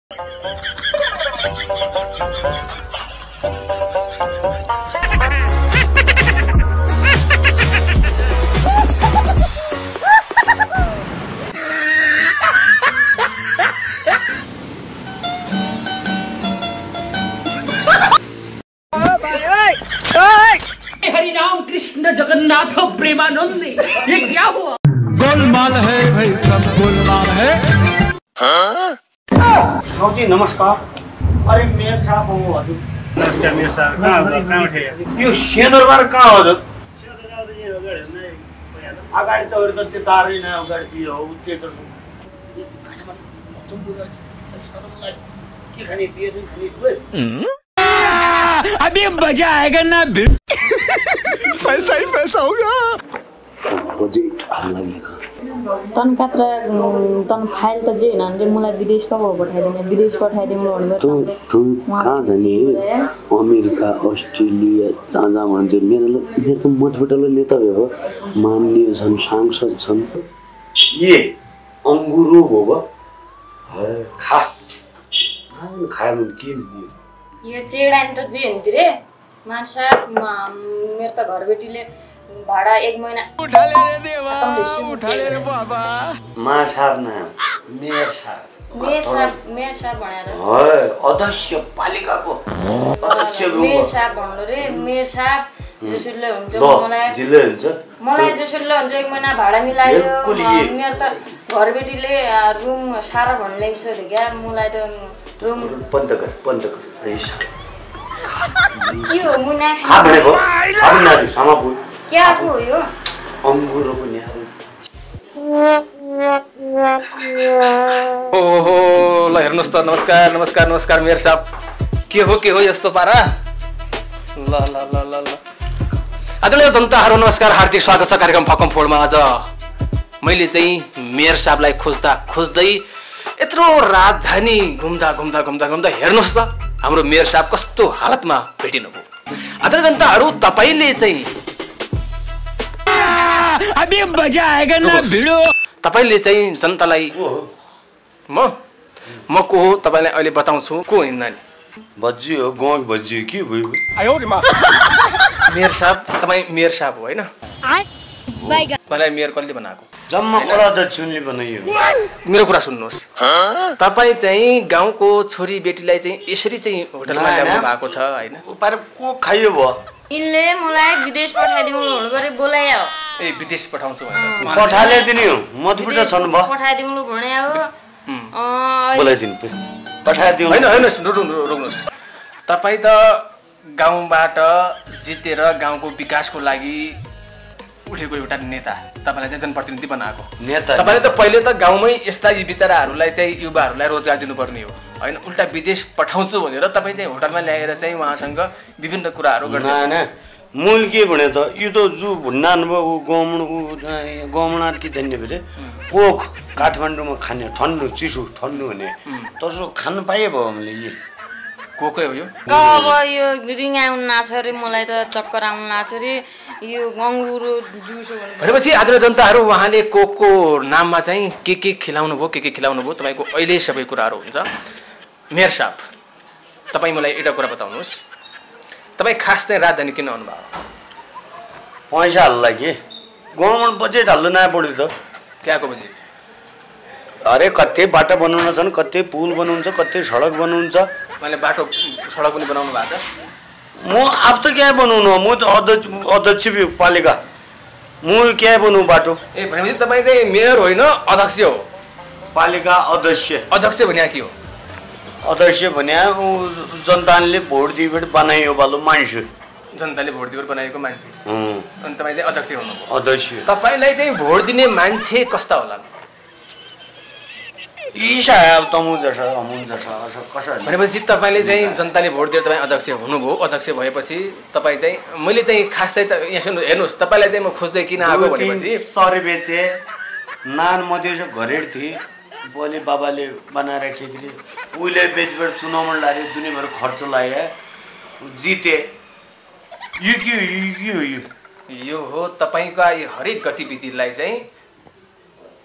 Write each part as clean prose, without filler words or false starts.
हरि राम कृष्ण जगन्नाथ प्रेमानंद, ये क्या हुआ? गोलमाल है भाई, सब गोलमाल है। जी नमस्कार। अरे मेयर साहब हो हजुर। नमस्कार मेयर साहब, कहाँ उठे? यो सिंहदरबार कहाँ हो हजुर? अगाडि त अरू त त्यो तारै नै अगाडि हो त्यो त के खाने बियर खाने अभी मजा आएगा ना भिड़। पैसा ही पैसा होगा। तन कात्र तन फाइल त जे हैन मलाई विदेश कब पठाइदिने विदेश पठाइदिनु भनेर तू कहाँ जाने? अमेरिका अस्ट्रेलिया जहाँ भन्थे मेरो त मतबटल नेता भयो, माननीय छन्, सांसद छन्। ये अंगुरो हो खा खाए के यो चेडान त जे हिन्दी रे मान्छे मेरो त घरबेटीले भाडा 1 महिना उठा ले रे देवा, उठा ले रे बाबा। मां साहब ना मेयर साहब भनेर है अध्यक्ष पालिकाको अध्यक्ष मेयर साहब भन्नु रे। मेयर साहब जसुले हुन्छ मलाई जसुले हुन्छ 1 महिना भाडा मिलायो। मेरो त घरबेटीले रुम सारा भन्ने छ क्या, मलाई त रुम बन्द कर के हो मुना खा भनेको खाउन न समापुर क्या को हो यो अंगुरो पनि ओहो ल हेर्नुस् त। नमस्कार नमस्कार नमस्कार मेयर साहब, के हो यस्तो पारा? ल ल ल ल ल आदरणीय जनताहरू नमस्कार, हार्दिक स्वागत छ कार्यक्रम फकम फोडमा। आज मैले चाहिँ मेयर साहबलाई खोज्दै यत्रो राजधानी घुम्दा हेर्नुस् त हाम्रो मेयर साहब कस्तो हालतमा भेटिनुभयो। आदरणीय जनताहरू, तपाईले चाहिँ अभी मजा आएगा ना भिड़ो। तपाईले चाहिँ जनतालाई म को हो तपाईलाई अहिले बताउँछु। को हो नानी? बज्जी हो, गाउँ बज्जी के भयो? आयो रे मां। मेयर साहब, तपाई मेयर साहब हो हैन? तपाईलाई मेयर कसले बनाएको? जम्मा कुरा त चुनले बनाइयो। मेरो कुरा सुन्नुहोस्, तपाई चाहिँ गाउँको छोरी बेटीलाई चाहिँ यसरी चाहिँ होटलमा ल्याउनु भएको छ हैन? उपार को खाइयो भयो? इनले मलाई विदेश पठाइदिनु भन्नु गरे बोलायो। ए विदेश पठाउँछु भनेर पठाले दिनु मतबुट छन् भयो। पठाइदिनु भने हो बोलाइदिनु पठाइदिनु। हैन रुक्नुस्। तपाई त गाउँबाट जितेर गाउँको विकासको लागि उठेको एउटा नेता, तपाईलाई चाहिँ जनप्रतिनिधि बनाएको नेता। तपाईले त पहिले त गाउँमै यस्ता विचराहरूलाई चाहिँ युवाहरूलाई रोजगार दिनुपर्ने हो हैन? उल्टा विदेश पठाउँछु भनेर तपाई चाहिँ होटलमा ल्याएर चाहिँ उहाँसँग विभिन्न कुराहरू गर्नु। हैन मूल के भने त यो त जु भुन्नान भयो गमना के जन्ने भए कोक काठमाडौँमा खाने ठन्डु चिसो ठन्डु हुने तसो खान पाए भयो हामीले। यो कोकै हो यो? अब यो रिङ आउन नाछ रे, मलाई त चक्कर आउन नाछ रे। यो अंगुरो जुस हो भनेपछि आदरणीय जनताहरू, उहाँले कोकको नाममा चाहिँ के खिलाउनु भयो तपाईको अहिले सबै कुराहरू हुन्छ। मेयर साहब, तपाई मलाई एउटा कुरा बताउनुस्, तपाई खास चाहिँ राजधानी किन आउनु भयो? पैसा हाल्ला के गभर्नमेन्ट बजेट हाल्नु नयाँ पड्यो त। त्यहाँको बजेट अरे कतै बाटो बनाउन छन्, कतै पुल बनाउनु छ, कतै सडक बनाउनु छ। मैले बाटो सडक पनि बनाउनु भएको छ। म अब त क्या बनाउनु, म त अध्यक्ष पालिका, म क्या बनाउ बाटो? ए भनेपछि तपाई चाहिँ मेयर होइन अध्यक्ष हो? पालिका अध्यक्ष भने के हो? अध्यक्ष भने जनताले भोट दिएर बनाइयो बालो मान्छे, जनताले भोट दिएर बनाएको मान्छे। अनि तपाई चाहिँ अध्यक्ष हुनुभयो? अध्यक्ष। तपाईलाई चाहिँ भोट दिने मान्छे कस्ता होला? भनेपछि तपाईले चाहिँ जनताले भोट दिएर तपाई अध्यक्ष हुनुभयो। अध्यक्ष भएपछि तपाई चाहिँ मैले चाहिँ खास चाहिँ यहाँ हेर्नुहोस्, तपाईँलाई चाहिँ म खोज्दै किन आएको भनेपछि सरे बेचे नान मध्य घरेड थिए बोले बाबाले बनाएर खेक्री उहिले बेचबाट चुनावमा लागे दुनियाँभर खर्च लाए जिते। यो हो तपाईका यो हरेक गतिविधिलाई चाहिँ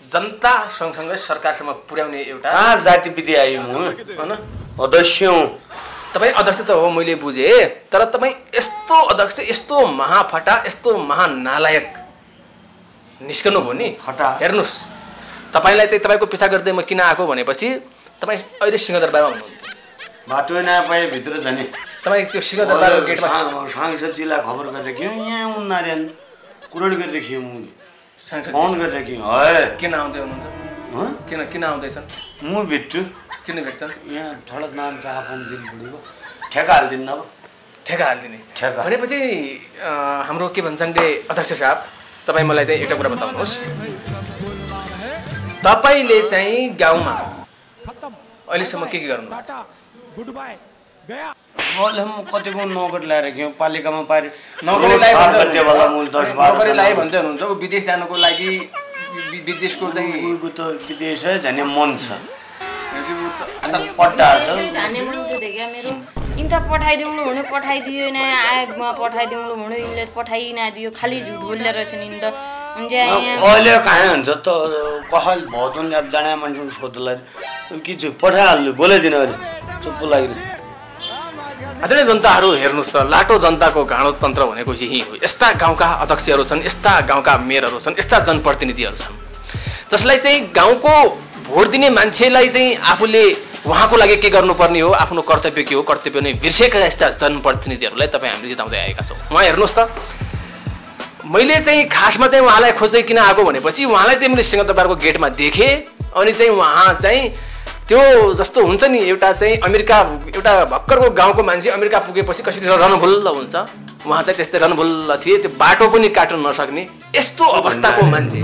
जनता सँगसँगै सरकारसम्म पुर्याउने एउटा कहाँ जातिविधि आयो म हैन अध्यक्ष हुँ तपाईँ अध्यक्ष त हो मैले बुझेँ तर तपाईँ यस्तो अध्यक्ष यस्तो महाफटा यस्तो महानालायक निस्कनु भयो नि फटा हेर्नुहोस् तपाईँलाई चाहिँ तपाईँको पिछा गर्दै म किन आएको भनेपछि तपाईँ अहिले सिंहदरबारमा हुनुहुन्थ्यो बाटो नपाए भित्र जाने तपाईँ त्यो सिंहदरबारको गेटमा सांसदजीलाई खबर गरेर के यहाँ उन्नारे कुरोड गरेर के मुनि सांसद फोन गरेर के है किन आउँदै हुनुहुन्छ किन आउँदैछन् म भेट्छु किन भेट्छन् यहाँ ठडक नाम चाहिँ आफन दिन बुढीको ठेका हालिदिनु अब ठेका हालिदिने ठेका भनेपछि हाम्रो के भन्छन् रे अध्यक्ष साहब तपाईँ मलाई चाहिँ एउटा कुरा बताउनुहोस् तपाईँले चाहिँ गाउँमा अहिलेसम्म के गर्नु अहिले म कतिको नोकर ल्याएर गयो पालिकामा पारे नोकरी लाइ भन्दै भन्दै हुनुहुन्छ विदेश जानुको लागि विदेशको चाहिँ त विदेश जाने मन छ जाने मन थियो क्या मेरो इन्त पठाइदिउँ भन्यो पठाइदियो न आएमा पठाइदिउँ भन्यो यिनले पठाइ नदियो खालि झुट बोल्दै रहेछन् यिनी त अहिले कहाँ हुन्छ त कहल बहुत अब जाने मान्छे सोध्ला के चाहिँ पठाइहाल्नु बोलाइदिनु अहिले चुप्प लागि आदरणीय जनताहरू हेर्नुहोस् त लाटो जनताको घाँडो तन्त्र भनेको यही हो यस्ता गाउँका अध्यक्षहरू छन् यस्ता गाउँका मेयरहरू छन् यस्ता जनप्रतिनिधिहरू छन् जसलाई चाहिँ गाउँको भोट दिने मान्छेलाई चाहिँ आफूले उहाँको लागि के गर्नुपर्ने हो आफ्नो कर्तव्य के हो कर्तव्य नै बिर्सेका यस्ता जनप्रतिनिधिहरूलाई तपाईँ हामीले जिताउँदै आएका छौँ उहाँ हेर्नुहोस् त मैले चाहिँ खासमा चाहिँ उहाँलाई खोज्दै किन आएको भनेपछि उहाँलाई चाहिँ मैले सिंहदरबारको गेटमा देखेँ अनि चाहिँ उहाँ चाहिँ त्यो जस्तो हुन्छ नि एउटा चाहिँ अमेरिका एउटा भर्खरको गाउँको मान्छे अमेरिका पुगेपछि कसरी रनभुल्ल हुन्छ उहाँ चाहिँ त्यस्तै रनभुल्ल थिए त्यो बाटो पनि काट्न नसक्ने यस्तो अवस्थाको मान्छे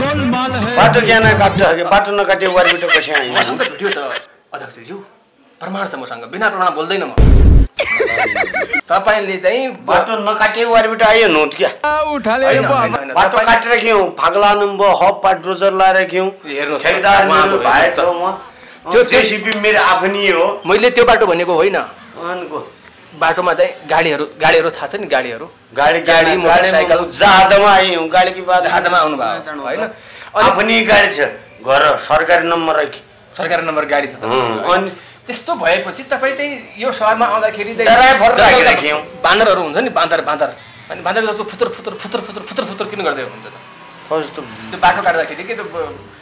बाटो किन काट्छ बाटो नकाटे वारबिटो कसै आयो मसँग भेट्यो त अध्यक्षज्यू प्रमाण छ मसँग बिना प्रमाण बोल्दैन म तपाईले चाहिँ बाटो नकाटे वारबिटो आयो नोट क्या बाटो काटेर क्यौ फागला नम्बर हब पाट्रोजर लाएर क्यौ हेर्नुस् ठेकेदार मेरो भाइ छ म त्यो जेसीबी मेरो आफ्नै हो मैले त्यो बाटो भनेको होइन अनको बाटोमा चाहिँ गाडीहरू थाहा छ नि गाडी मोटरसाइकल जहाजमा आइयो गाडी कि बात जहाजमा आउनु भयो हैन आफ्नै गाडी छ घर सरकारी नम्बर गाडी छ अनि त्यस्तो भएपछि तपाई चाहिँ यो शहरमा आउँदाखेरि चाहिँ बान्दरहरू हुन्छ नि बान्दर अनि बान्दर जस्तो फुतर किन गर्दै हुनुहुन्छ त कस्तो त्यो बाटो काट्दाखेरि के त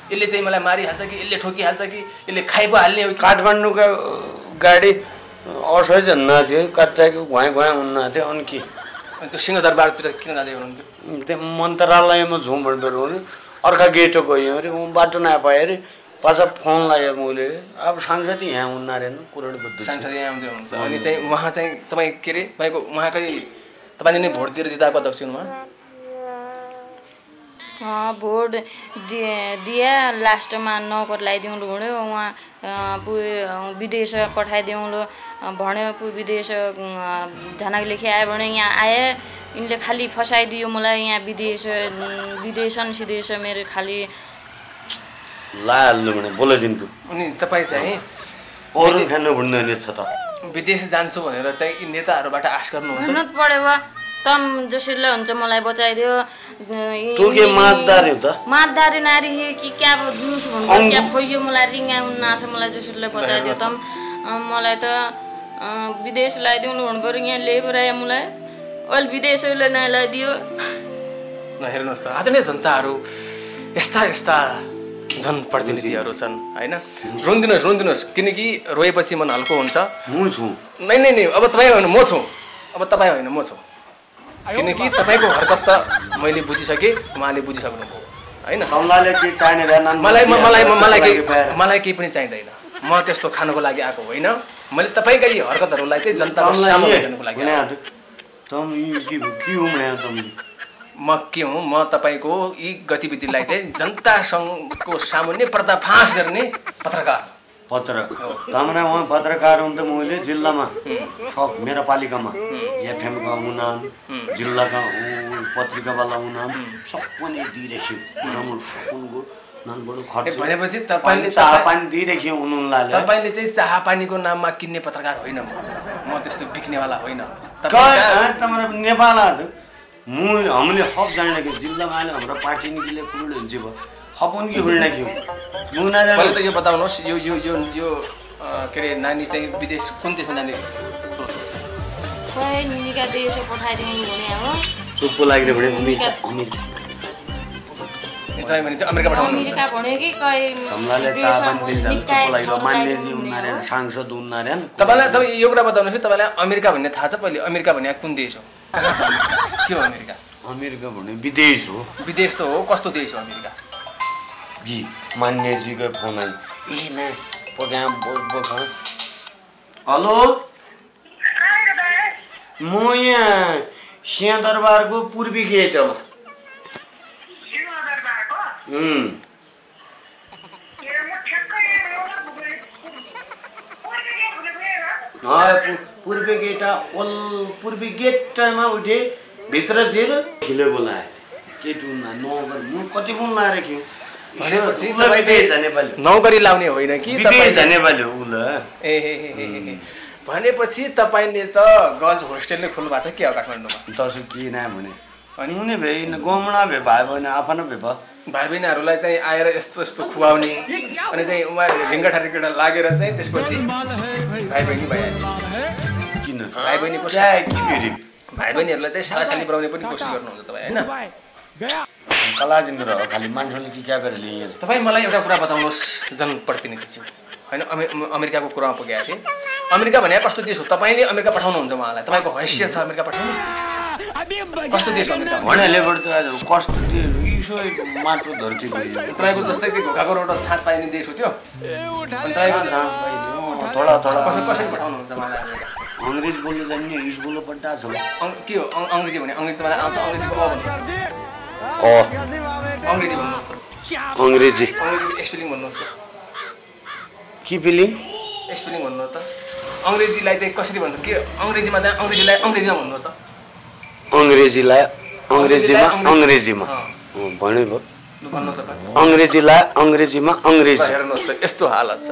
यसले चाहिँ मलाई मारिहाल्छ कि यसले ठोकिहाल्छ कि यसले खाइ पो हाल्ने हो काठमाडौँको गाडी असहज हुन्न थियो काट्टाको घुवाइ हुन्न थियो अनि के त्यो सिंहदरबारतिर किन जाँदै हुनुहुन्थ्यो त्यो मन्त्रालयमा झुम भन्दै हुनु अर्का गेटो गयो अरे बाटो नपाएँ अरे पाछा फोन लाग्यो मैले अब सांसद यहाँ हुन्न अरे कुरोड बुझ्छु सांसद यहाँ आउँदै हुनुहुन्छ अनि चाहिँ उहाँ चाहिँ तपाईँ के अरे तपाईँको उहाँकै तपाईँले नै भोट दिएर जिताएको अध्यक्ष हुनुभयो भोट दिए लास्टमा नोकर लगाइदिउँ भन्यो उहाँ विदेश पठाइदिउँ भन्यो विदेश झनाक लेखी आयो भने यहाँ आए यिनले खालि फसाइदियो मलाई यहाँ विदेश मेरो खालि लाल्नु भने बोलाइदिनु अनि तपाईँ चाहिँ अरू खानु भन्नु छ त विदेश जान्छु भनेर चाहिँ यी नेताहरूबाट आश गर्नुहुन्छ हुन पऱ्यो तम जसले हुन्छ मलाई बचाइदियो तू के मातदारी हो त मातदारी नारी हे कि क्या जुस भन्नु क्या खोइयो मलाई रिङा उन्ना छ मलाई जसले बचाइदियो तम मलाई त विदेश लगाइदिउँ भन्नु पर्यो यहाँ ल्याइपुर आयो मलाई अहिले विदेशले नै लगाइदियो हेर्नुहोस् त आदरणीय जनताहरू यस्ता जनप्रतिनिधिहरू छन् होइन रुन्दिनुहोस् किनकि रोएपछि मन हल्को हुन्छ म छु नै अब तपाईँ होइन म छु अब तपाईँ होइन म छु किनकि तपाईँको हरकत त मैले बुझिसकेँ उहाँले बुझिसक्नुभयो होइन मलाई केही पनि चाहिँदैन म त्यस्तो खानको लागि आएको होइन मैले तपाईँका यी हरकतहरूलाई चाहिँ जनताको सामु हेर्नुको लागि म के हुँ म तपाईँको यी गतिविधिलाई चाहिँ जनतासँगको सामुन्ने पर्दाफास गर्ने पत्रकार पत्रकार हुँ त मैले जिल्लामा सब मेरो पालिकामा एफएमका हुनान् जिल्लाका पत्रिकावाला हुनान् सबै दिइराख्यो भनेपछि तपाईँले चाहापानी दिइराख्यो उनीहरूलाई तपाईँले चाहिँ चाहापानीको नाममा किन्ने पत्रकार होइन म त्यस्तो बिक्नेवाला होइन नेपाल हामीले हक जानेको जिल्लामा अहिले हाम्रो पार्टी निस्किले कुरो हुन्छ भयो फपुन कि हुल्ना कि मुना पहिले त यो बताउनुहोस् यो यो यो यो के अरे नानी चाहिँ विदेश कुन देशमा जाने खै निका देश पठाइदिनु भने अब चुप्पो लाग्ने भने तपाईँ भने चाहिँ अमेरिका पठाउनु अमेरिका भन्यो कि कहीँ हमलाले चाहन बिल जानु चुप्पो लाग्यो मान्यजी उन्नारे सांसद उन्नारे तपाईलाई तपाईँ यो कुरा बताउनुहोस् तपाईलाई अमेरिका भन्ने थाहा छ पहिले अमेरिका भन्ने कुन देश हो कहाँ छ के हो अमेरिका अमेरिका भन्ने विदेश हो विदेश त हो कस्तो देश हो अमेरिका जी मान्यजीको फोन आयो ए न प्रोग्राम बोल्छ हेलो म यहाँ सिंहदरबारको पूर्वी गेटमा पूर्वी गेटमा उठे भित्र चाहिँ खिले बोलाए के टुनमा नगर म कति फोन लाएर कि नौकरी लाउने होइन कि नेपाली हो उला ए भनेपछि तपाईँले त गर्ल्स होस्टेल नै खोल्नु भएको छ के हो काठमाडौँमा तसो के ना भने अनि उनी भए गाउँमा भए भाइ बहिनी आफ्नो भए भाइ बहिनीहरूलाई चाहिँ आएर यस्तो यस्तो खुवाउने अनि चाहिँ उहाँहरू ढिङ्गा ठारीकेटा लागेर चाहिँ त्यसपछि भाइ बहिनी भइहाल्यो किन भाइ बहिनीको भाइ बहिनीहरूलाई चाहिँ सालासाली बनाउने पनि कोसिस गर्नुहुन्छ तपाईँ होइन कलाजिन गरेर खालि मान्छेले के क्या गरेर ल्याएर तपाईँ मलाई एउटा कुरा बताउनुहोस् जनप्रतिनिधि छु होइन अमेरिकाको कुरामा पुगेको थिएँ अमेरिका भने कस्तो देश हो तपाईँले अमेरिका पठाउनुहुन्छ उहाँलाई तपाईँको हैसियत छ अमेरिका पठाउनु कस्तो देश हो अमेरिका भनेलेबाट त कस्तो इसो माटो धरती तपाईँको जस्तै त्यो घोकाको एउटा छाँच पाइने देश हो त्यो अनि तपाईँको थोडा थोडा कसरी पठाउनुहुन्छ उहाँलाई अमेरिका अङ्ग्रेज बोल्नु जान्ने इङ्ग्लिस बोल्नु पट्टा छ के हो अङ्ग्रेजी भने अङ्ग्रेजी तपाईँलाई आउँछ अङ्ग्रेजीको भन्नुहोस् अङ्ग्रेजी भन्नुहोस् अङ्ग्रेजी स्पेलिङ भन्नुहोस् के फिलिङ स्पेलिङ भन्नुहोस् त अङ्ग्रेजीलाई चाहिँ कसरी भन्छ के अङ्ग्रेजीमा चाहिँ अङ्ग्रेजीलाई अङ्ग्रेजीमा भन्नुहोस् त अङ्ग्रेजीलाई अङ्ग्रेजीमा भन्यो भयो भन्नु तपाईँ अङ्ग्रेजीलाई अङ्ग्रेजीमा अङ्ग्रेजी हेर्नुहोस् त यस्तो हालत छ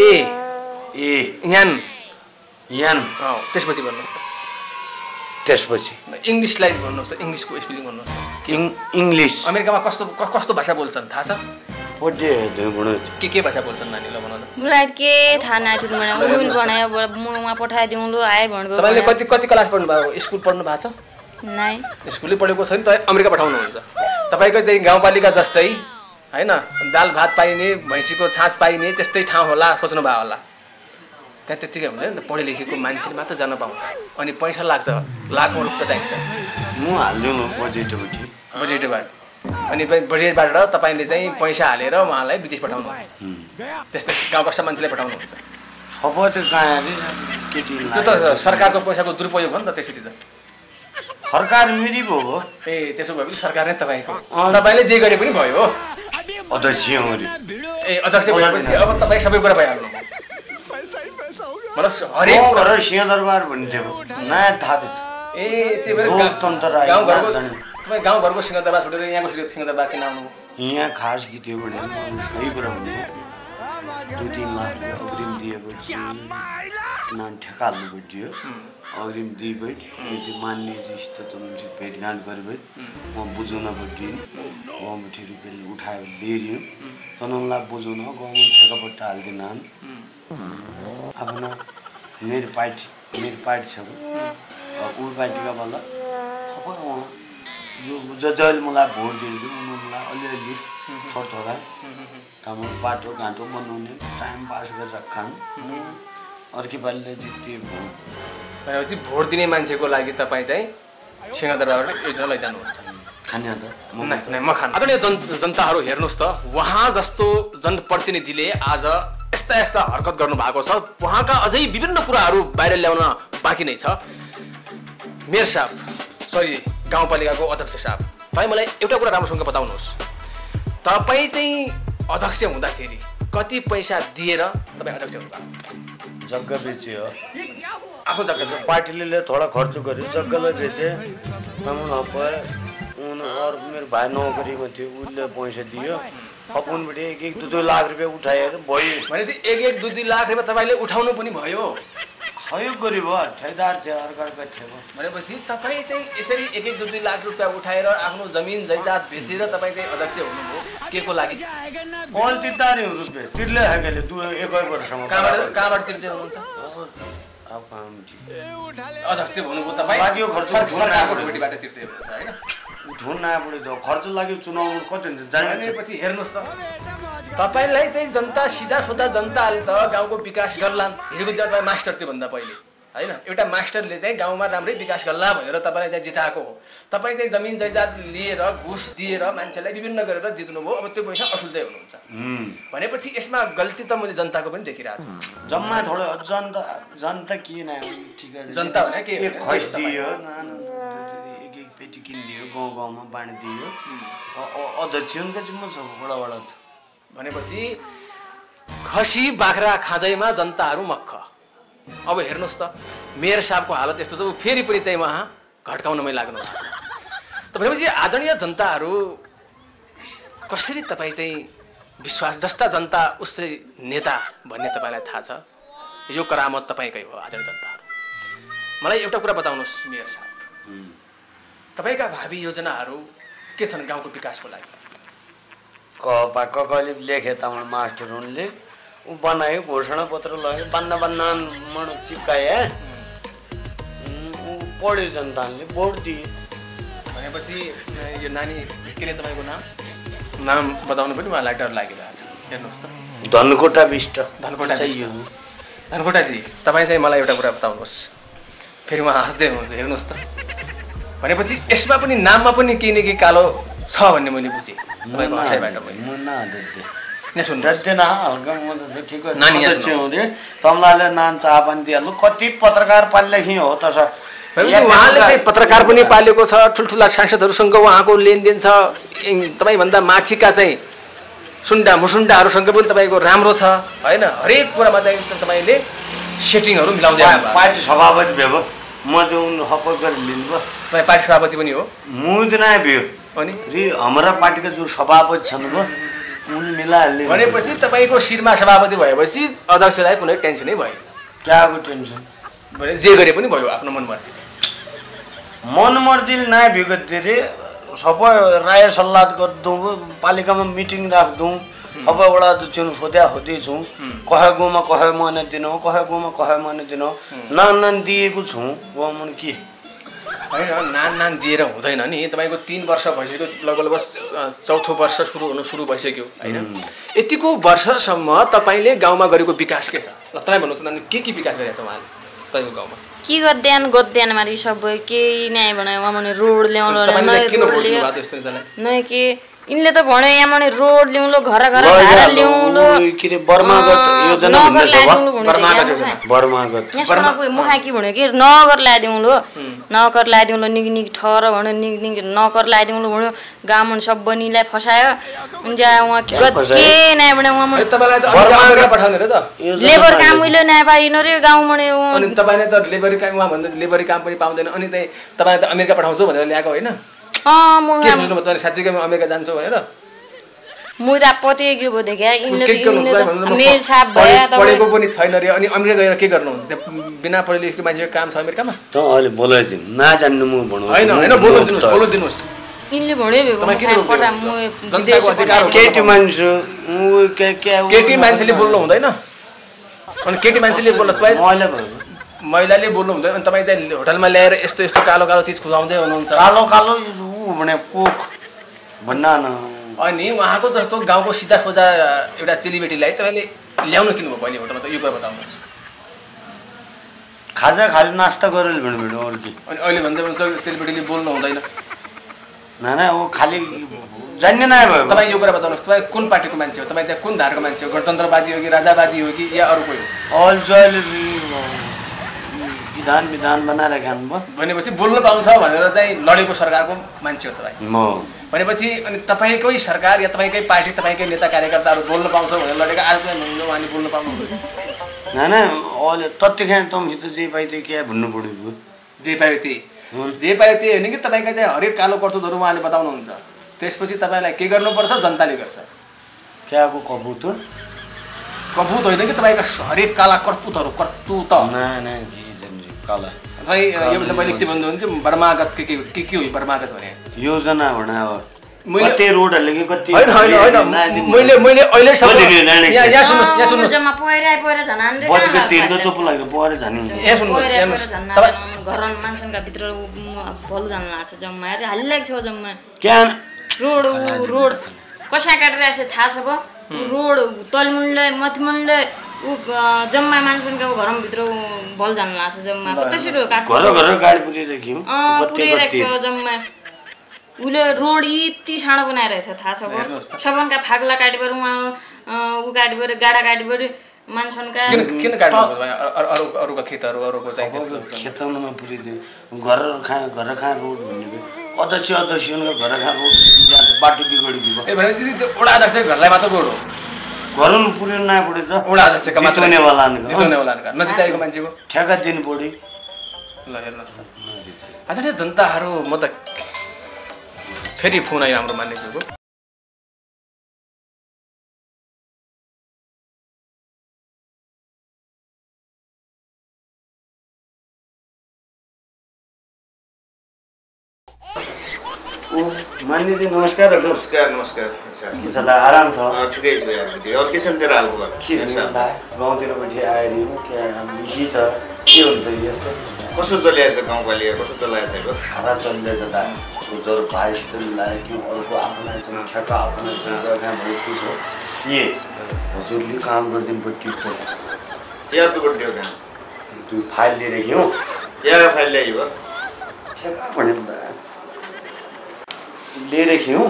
ए ए यान यान त्यसपछि भन्नुहोस् त्यसपछि इङ्ग्लिसलाई भन्नुहोस् त इङ्ग्लिसको स्पेलिङ भन्नुहोस् इङ्ग्लिस अमेरिकामा कस्तो कस्तो भाषा बोल्छन् थाहा छ के भाषा बोल्छन् नानीलाई भन मलाई के थाहा नआएको थियो मैले मोबाइल बनायो म वहाँ पठाइदिउँ ल आए भन्नुभयो तपाईँले कति क्लास पढ्नु भएको स्कुल पढ्नु भएको छ नाइ स्कुलै पढेको छैन तपाईँ अमेरिका पठाउनुहुन्छ तपाईँको चाहिँ गाउँपालिका जस्तै होइन दाल भात पाइने भैँसीको छाँच पाइने त्यस्तै ठाउँ होला सोच्नु भयो होला त्यहाँ त्यत्तिकै हुँदैन नि त पढे लेखेको मान्छेले मात्र जान पाउँछ अनि पैसा लाग्छ लाखौँ रुपियाँ चाहिन्छ म हाल्दिउँ बजेटबाट अनि बजेटबाट तपाईँले चाहिँ पैसा हालेर उहाँलाई विदेश पठाउनु त्यस्तै गाउँ बस्दा मान्छेलाई पठाउनुहुन्छ त्यो त सरकारको पैसाको दुरुपयोग हो नि त त्यसरी त सरकार मेरी पो हो ए त्यसो भएपछि सरकार नै तपाईँको तपाईँले जे गरे पनि भयो अध्यक्ष ए अध्यक्ष भएपछि अब तपाईँ सबै कुरा भइहाल्नु मलाई हरेक सिंहदरबार भन्थ्यो नयाँ थाहा थियो ए त्यही भएर गाउँघरको तपाईँ गाउँघरको सिंहदरबार छोडेर यहाँको सिंहदरबार किन आउनु यहाँ खास के थियो भने सही कुरा भन्नु 2-3 लाख रुपियाँ अग्रिम दिएको थियो नाम ठेका हाल्नु पर्थ्यो अग्रिम दिइबै त्यो मान्यजीसित भेटघाट गरेबै म बुझाउन पर्थ्यो गाउँबठी रुपियाँ उठाएर लिइयो तनलाई बुझाउन गाउँमा ठेकापट्टा हालिदिन आफ्नो मेरो पार्टी छ ऊ पार्टीका बल्ल जो जसले मलाई भोट दिन्थ्यो उनीहरूलाई अलिअलि थोडा हाम्रो बाटो घाटो बनाउने टाइम पास गरेर खानु अर्कै पालिले जित्यो भनेपछि भोट दिने मान्छेको लागि तपाईँ चाहिँ सिंहदरबारबाट योजना लैजानुहुन्छ खाने त म खानु आदरणीय जनताहरू हेर्नुहोस् त उहाँ जस्तो जनप्रतिनिधिले आज यस्ता यस्ता हरकत गर्नु भएको छ उहाँका अझै विभिन्न कुराहरू बाहिर ल्याउन बाँकी नै छ मेयर साहब सरी गाउँपालिकाको अध्यक्ष साहब तपाईँ मलाई एउटा कुरा राम्रोसँग बताउनुहोस् तपाईँ चाहिँ अध्यक्ष हुँदाखेरि कति पैसा दिएर तपाईँ अध्यक्ष हुनुभयो जग्गा बेचे हो आफ्नो जग्गा पार्टीले थोडा खर्च गर्यो जग्गालाई बेचे मेरो भाइ नोकरीमा थियो उसले पैसा दियो अपनबाट 1-2 लाख रुपियाँ उठाएर भयो भने चाहिँ 1-2 लाख रुपियाँ तपाईँले उठाउनु पनि भयो सहयोग गरी भयो ठेकदार थियो अर्को थियो भनेपछि तपाईँ चाहिँ यसरी 1-2 लाख रुपियाँ उठाएर आफ्नो जमिन जैदात बेचेर तपाईँ चाहिँ अध्यक्ष हुनुभयो के को लागि कल तिर्तारी रुपियाँ तिर्ले हाकेले 1 वर्षसम्म कहाँबाट तिर्दै हुनुहुन्छ अध्यक्ष हुनुभयो तपाईँ लाग्यो खर्च सरकारको ढुकुटीबाट तिर्दै हुनुहुन्छ होइन उठाउन नआपुडे त खर्च लाग्यो चुनाव कति हुन्छ जानेपछि हेर्नुहोस् त तपाईँलाई चाहिँ जनता सिधा जनताले त गाउँको विकास गर्लान् हिजोको दिन तपाईँ मास्टर त्योभन्दा पहिले होइन एउटा मास्टरले चाहिँ गाउँमा राम्रै विकास गर्ला भनेर तपाईँलाई चाहिँ जिताएको हो तपाईँ चाहिँ जमिन जैजात लिएर घुस दिएर मान्छेलाई विभिन्न गरेर जित्नुभयो अब त्यो पैसा असुल्दै हुनुहुन्छ भनेपछि यसमा गल्ती त मैले जनताको पनि देखिरहेको छु जम्मा थोडो जनता किन जनता भने के खैस दियो एक पेटी किनिदियो गाउँमा बाँडिदियो अध्यक्ष जिम्मा छ वडा भनेपछि खसी बाख्रा खाँदैमा जनताहरू मक्ख अब हेर्नुहोस् त मेयर साहबको हालत यस्तो छ फेरि पनि चाहिँ उहाँ घट्काउनमै लाग्नु भएको छ त भनेपछि आदरणीय जनताहरू कसरी तपाईँ चाहिँ विश्वास जस्ता जनता उस्तै नेता भन्ने तपाईँलाई थाहा छ यो करामत तपाईँकै हो आदरणीय जनताहरू मलाई एउटा कुरा बताउनुहोस् मेयर साहब तपाईँका भावी योजनाहरू के छन् गाउँको विकासको लागि ककले लेखे तमाम मास्टर उनले ऊ बनायो घोषणा पत्र लग्यो बन्न मन चिप्काए पढ्यो जनताले भोट दिए भनेपछि यो नानी के रे तपाईँको नाम बताउनु पनि उहाँलाई डर लागिरहेको छ हेर्नुहोस् त धनकोटा विष्ट धनकोटा चाहियो धनकोटाजी तपाईँ चाहिँ मलाई एउटा कुरा बताउनुहोस् फेरि उहाँ हाँस्दै हुनुहुन्छ हेर्नुहोस् त भनेपछि यसमा पनि नाममा पनि केही न केही कालो छ भन्ने मैले बुझेँ तपाईँको हँसाइबाट तमलाले नान चाह पनि दिइहाल्नु कति पत्रकार पाल्लेखि हो त उहाँले चाहिँ पत्रकार पनि पालेको छ ठुल्ठुला सांसदहरूसँग उहाँको लेनदेन छ तपाईँभन्दा माथिका चाहिँ सुन्डा मुसुन्डाहरूसँग पनि तपाईँको राम्रो छ होइन हरेक कुरामा चाहिँ तपाईँले सेटिङहरू मिलाउँदै पार्टी सभापति भयो म चाहिँ हप्पक गरेर लिनुभयो तपाईँ पार्टी सभापति पनि हो मुदिना भयो अनि हाम्रा पार्टीका जो सभापति छन् उनी मिलाइहाल्ने भनेपछि तपाईँको शिरमा सभापति भएपछि अध्यक्षलाई कुनै टेन्सनै भयो क्याको टेन्सन भने जे गरे पनि भयो आफ्नो मनमर्जीले नै विगत धेरै सबै राय सल्लाह गर्दौँ पालिकामा मिटिङ राख्दौँ अब वडा चुन सोध्याछौँ कहे गाउँमा कहे महिना दिनु कहे गाउँमा कहे महिना दिनु नान दिएको छौँ गाउँमा के होइन नान दिएर हुँदैन नि तपाईँको 3 वर्ष भइसक्यो लगभग चौथो वर्ष सुरु भइसक्यो होइन यतिको वर्षसम्म तपाईँले गाउँमा गरेको विकास के छ ल तपाईँ भन्नुहुन्छ नि के विकास गरेको छ उहाँले तपाईँको गाउँमा के गर्दैन मारी सबै केही नै भने उहाँले रोड ल्याउनु नै के इनले त भन्यो यहाँ माने रोड ल्याउनु घर भाडा ल्याउनु के रे बर्मागत योजना भन्ने छ बर्मागत मुखा के भन्यो कि नगर ल्याइदिउँ नगर ल्याइदिउँ निक ठहर भन्यो निक नगर ल्याइदिउँ भन्यो गाउँ सब बनीलाई फसायो जा उहाँ के नै भने उहाँ तपाईलाई त बर्मागत पठाउने र त लेबर काम उहिले नै पाइन रे गाउँ मने अनि तपाईले त लेबर काम उहाँ भन्दा लेबर काम पनि पाउँदैन अनि चाहिँ तपाईले त अमेरिका पठाउँछु भनेर ल्याएको हैन के सोच्नु भयो तपाईले साच्चै अमेरिका जान्छौ भनेर म त पते के भयो देख्या इनले मेल छाप भए त पढेको पनि छैन रे अनि अमेरिका गएर के गर्नुहुन्छ बिना पढे लेखेको मान्छेको काम छ अमेरिकामा त अहिले बोलाइ दिन नजान्नु म भन्नु हैन बोल्नु दिनुस् इनले भन्यो तपाई के पढा म जनताको अधिकार हो केटी मान्छे केटी मान्छेले बोल्नु हुँदैन अनि केटी मान्छेले बोल्नु तपाई महिलाले बोल्नु हुँदैन अनि तपाई चाहिँ होटलमा ल्याएर यस्तो यस्तो कालो कालो चीज खुवाउँदै हुनुहुन्छ कालो कालो उ भने कोक भन्ना न अनि उहाँको जस्तो गाउँको सिधा खोजा एउटा सेलिब्रिटीलाई तपाईले ल्याउनु किन भयो पहिले होटलमा त यो कुरा बताउनुहोस् खाजा खाली नास्ता गरेर भन्नु अरु के अनि अहिले भन्दै हुन्छ सेलिब्रिटीले बोल्नु हुँदैन नाना ओ खाली जान्ने नै भयो तपाई यो कुरा बताउनुहोस् तपाई कुन पार्टीको मान्छे हो तपाई चाहिँ कुन धारको मान्छे हो गणतन्त्रवादी हो कि राजावादी हो कि या अरु कोही हो अल जल विधान बनाएर खानुभयो भनेपछि बोल्नु पाउँछ भनेर चाहिँ लडेको सरकारको मान्छे हो तपाई म भनेपछि अनि तपाईकै सरकार या तपाईकै पार्टी तपाईकै नेता कार्यकर्ताहरु बोल्न पाउँछ भनेर लडेको आज पनि उहाँले बोल्न पाउनु नाना अहिले तत्तिखा तम हित जे पाइ त्यो के भन्नु पर्यो जे पायो त्यही हैन कि तपाईका चाहिँ हरेक कालो कर्तुतहरु उहाँले बताउनुहुन्छ त्यसपछि तपाईलाई के गर्नुपर्छ जनताले गर्छ क्याको कबुत होइन कि तपाईका हरेक काला कर्तुतहरु कर्तुत ना ना काला चाहिँ यो तपाईँले के भन्नुहुन्थ्यो बर्मागत के हो बर्मागत भने योजना भने अब मैले कति रोडहरुले के कति हैन मैले अहिले यहाँ सुन्नुस् जम्मा पहिरा झन् हान्दै बदको तिर्को चोप लाग्यो परे झनी यहाँ सुन्नुस् घर मान्छेका भित्र भल जान लाग्छ जम्मा हेर हालिरहेको छ जम्मा क्यान रोड कसै काटिरहेको छ थाहा छ अब रोड तलमुन्डले मथिमुन्डले जम्मा मान्छेका घरमा भित्र भल जान लाग्छ जम्मा त्यसरी काट घर गाडी पुरिरहेको पुरिरहेको छ जम्मा उले रोड यति सानो बनाइरहेछ थाहा छ अब सबनका फाग्ला काटेर उ काटेर गाडा काटेर मान्छनका किन काट्नु अरूको खेतहरू अरूको चाहिँ खेतमा पुरिदियो घर खा रोड भन्ने अध्यक्षको घर खा रोड बाटो बिगडिदियो ए भने दिदी त्यो ओडा अध्यक्ष घरलाई मात्र रोड हो घरनु पुर्यो नआए पढे त ओडा अध्यक्षका मात्र जिताउनेवाला नजिताएको मान्छेको ठेका दिनु पढ्यो ल हेर्नुहोस् त आजले जनताहरू म त फेरि फोन आयो हाम्रो मान्यज्यूको मान्यजी नमस्कार नमस्कार के छ दा आराम छ ठिकै छु यार और के छ तेरो हालको के हुन्छ दा गाउँतिर बैठी आएर के बिजी छ के हुन्छ यस्तो कसो चलिरहेछ गाउँपालिका कसो चलिरहेछ खाना चल्दैछ दा गुजर भाइ जस्तो लाग्यो कि अरूको आफ्नै छ ठेका आफ्नै छ जग्गा भएको छ के हजुरले काम गर्दिन पट्टि त या तु बड्यो काम तु फाइल लिएर गयो या फाइल ल्याइयो ठेका भने लिएर खियौ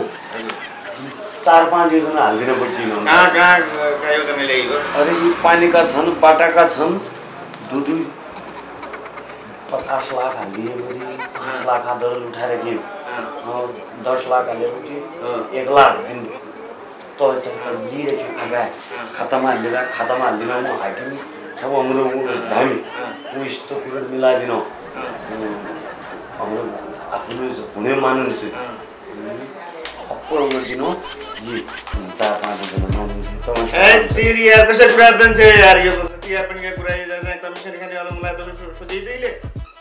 4-5 योजना हाल्दिन पट्टि कहाँ योजना ल्याइयो अरे यी पानीका छन् बाटाका छन् दुई 50 लाख हालिदिए गरी 5 लाख दर उठाएर के 10 लाख हालेपछि 1 लाख दिन तो लिएर के आगा खातामा हाल्दिन म हाकिम सब हाम्रो धामी उ यस्तो कुरा मिलाइदिनु हाम्रो आफ्नो हुने मान्नुहुन्छ अप्पर गर्दिनु यी 4-5 जना तेरी यार कसै कुरा दन्छ यार यो चिया पनि के कुरा चाहिँ कमिसन खाने वाला मलाई त सोचिदैले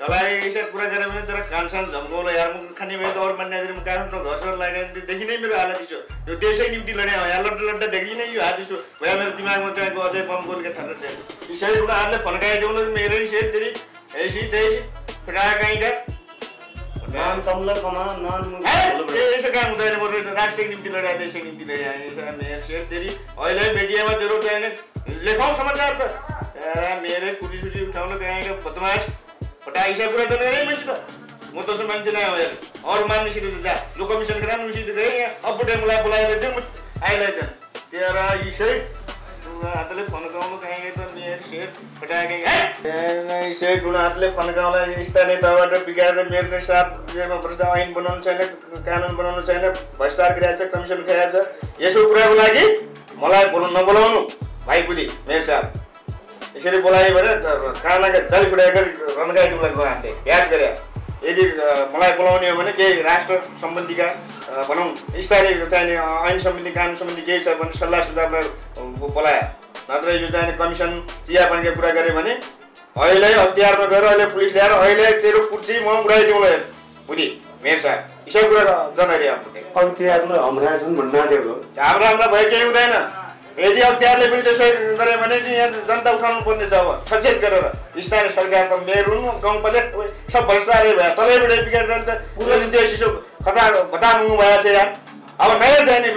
तलाई यसै कुरा गरे भने तेरा कानसान झम्कोलो यार म खाने भए त और मान्ने म काठमाडौँ घर सर लागेन देखि नै मेरो हालत छ यो देशै निम्ति लड्या यहाँ लड्डा देखि नै यो हात छ भए मेरो दिमागमा चाहिँ अझै कम बोलके छात्र छ यसै कुरा हातले फन्काइदेऊ न मेरो सेट तेरी ऐसी देश फटा गइगा नाम तमला कमा नाम यसो काम हुँदैन म राष्ट्रिय निम्ति लड्या देशै निम्ति लड्या यसो मेरो सेट तेरी अहिले मिडियामा तेरो चाहिँ लेखाउँ समाचार त यार मेरो कुटी उठाउन गएका बदमाश फटा ऐसा कुरा त नै मसित म त सो मान्छे नै हो यार और मान्ने सिधै जा लो कमिसन ग्राम सिधै गए अपडे मलाई बोलाएर दे आइलाई छ तेरा इसै हातले फन्काउनु कहीँ त मेरो सेट फटा गए यसै गुण हातले फन्काउला स्थानीय तहबाट बिगारेर मेरो साथ भ्रष्ट ऐन बनाउनु छैन कानुन बनाउनु छैन भ्रष्टाचार गरिरहेको छ कमिसन खाएको छ यसो कुराको लागि मलाई नबोलाउनु भाइ बुद्धि मेरो साथ यसरी बोलायो भने कानाका जाली फुटाएर रनगाइदिनुलाई गयो हातले याद गरे यदि मलाई बोलाउने हो भने केही राष्ट्र सम्बन्धीका भनौँ स्थानीय चाहिने ऐन सम्बन्धी कानुन सम्बन्धी केही छ भने सल्लाह सुझावलाई बोलायो नत्र यो चाहिने कमिसन चियापानीका कुरा गऱ्यो भने अहिले हतियारमा गएर अहिले पुलिस ल्याएर अहिले तेरो कुर्सी म उडाइदिउँला बुद्धि मेरो साथ यसै कुरा जनरी अब तिनीहरूलाई हाम्रा छन् भन्न दिएको हाम्रा भए केही हुँदैन यदि अख्तियारले पनि त्यसो गरे भने चाहिँ यहाँ जनता उठाउनु पर्ने छ अब सचेत गरेर स्थानीय सरकारको मेयर हुनु गाउँपालिका सब भ्रष्टाचार भयो तलैबाट बिगारेर त पुरो त्यो सिसो खता मुङु भएको छ यार अब नयाँ चाहिने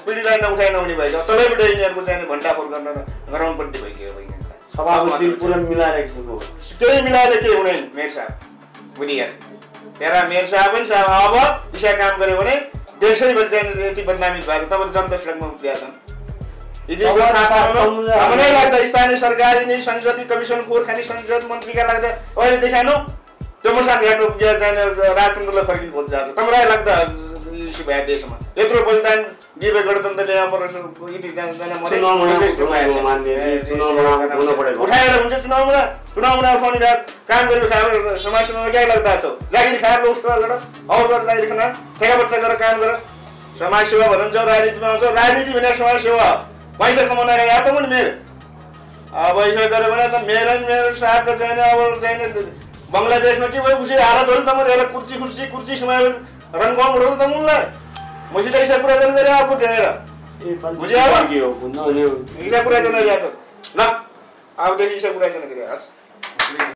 पिँढीलाई नउठाइ नहुने भयो तलैबाट यिनीहरूको चाहिने भण्डाफोर गराउनु पर्ने भइगयो सभापति पुरा मिलाइरहेको छ केही मिलाएर केही हुँदैन मेयर साहब बुझि यार तेरा मेयर साहब पनि अब इसा काम गर्यो भने देशैभरि चाहिँ यति बदनामी भएको तब जनता सडकमा उत्रिया छन् यदि हामीलाई लाग्दा स्थानीय सरकारी नै संसदीय कमिसन फोर खाने संसद मन्त्रीका लाग्दा अहिले देखाउनु त्यो मसान घाटो राजतन्त्रलाई फर्किनु खोज्छ आज तमलाई लाग्दा भए देशमा यत्रो बलिदान दिए गणतन्त्रले उठाएर हुन्छ चुनावमा उठाउने बेला काम गरेर खाएर समाजसेवामा क्या लाग्दा छ जागिर खाएर उसको और जागिर खाना ठेकापट्टा गरेर काम गर समाजसेवा भन्छ राजनीतिमा आउँछ राजनीति भनेर समाजसेवा पैसा कमाउन यहाँ त पनि मेरो अब यसो गऱ्यो भने त मेरो साहबको चाहिने अब चाहिने बङ्गलादेशमा के भयो उसै हालत हो नि त मैले कुर्ची समाएर रन गाउँ उठाउनु त मुनलाई मसित ऐसा कुरा जन गरे आपको ढेर बुझ्यो अब के हो ऐसा कुरा जन गरे त ल अब देखि ऐसा कुरा जन गरे